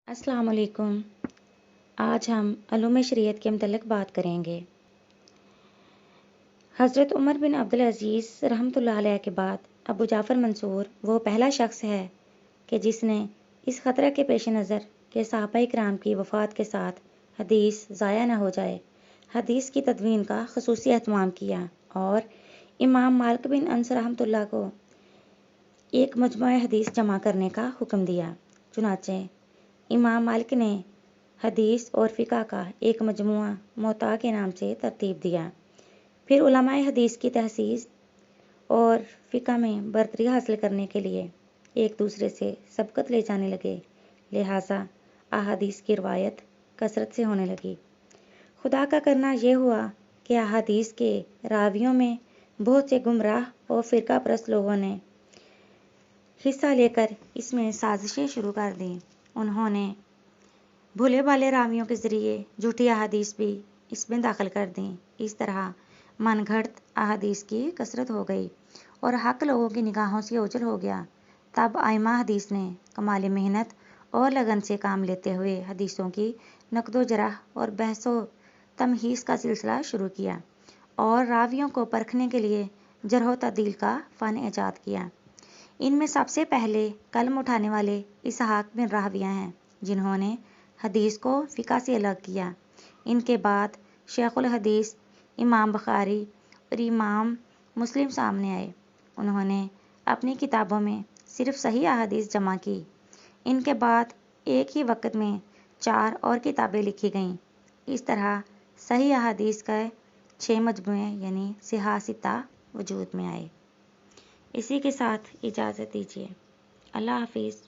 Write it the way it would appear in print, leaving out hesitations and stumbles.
السلام علیکم۔ آج ہم علوم شریعت کے متعلق بات کریں گے۔ حضرت عمر بن عبدالعزیز رحمۃ اللہ علیہ کے بعد ابو جعفر منصور وہ پہلا شخص ہے کہ جس نے اس خطرہ کے پیش نظر کہ صحابہ کرام کی وفات کے ساتھ حدیث ضائع نہ ہو جائے، حدیث کی تدوین کا خصوصی اہتمام کیا اور امام مالک بن انس رحمۃ اللہ کو ایک مجموعہ حدیث جمع کرنے کا حکم دیا۔ چنانچہ امام مالک نے حدیث اور فقہ کا ایک مجموعہ موطا کے نام سے ترتیب دیا۔ پھر علماء حدیث کی تحسیس اور فقہ میں برتری حاصل کرنے کے لیے ایک دوسرے سے سبقت لے جانے لگے، لہٰذا احادیث کی روایت کثرت سے ہونے لگی۔ خدا کا کرنا یہ ہوا کہ احادیث کے راویوں میں بہت سے گمراہ اور فرقہ پرست لوگوں نے حصہ لے کر اس میں سازشیں شروع کر دیں۔ انہوں نے بھولے بھالے راویوں کے ذریعے جھوٹی احادیث بھی اس میں داخل کر دیں۔ اس طرح من گھڑت احادیث کی کثرت ہو گئی اور حق لوگوں کی نگاہوں سے اوجھل ہو گیا۔ تب ائمہ حدیث نے کمال محنت اور لگن سے کام لیتے ہوئے حدیثوں کی نقد و جرح اور بحث و تمحیص کا سلسلہ شروع کیا اور راویوں کو پرکھنے کے لیے جرح و تعدیل کا فن ایجاد کیا۔ ان میں سب سے پہلے قلم اٹھانے والے اسحاق بن راہویہ ہیں، جنہوں نے حدیث کو فقہ سے الگ کیا۔ ان کے بعد شیخ الحدیث امام بخاری اور امام مسلم سامنے آئے۔ انہوں نے اپنی کتابوں میں صرف صحیح احادیث جمع کی۔ ان کے بعد ایک ہی وقت میں 4 اور کتابیں لکھی گئیں۔ اس طرح صحیح احادیث کے 6 مجموعے یعنی صحاح ستہ وجود میں آئے۔ اسی کے ساتھ اجازت دیجیے۔ اللہ حافظ۔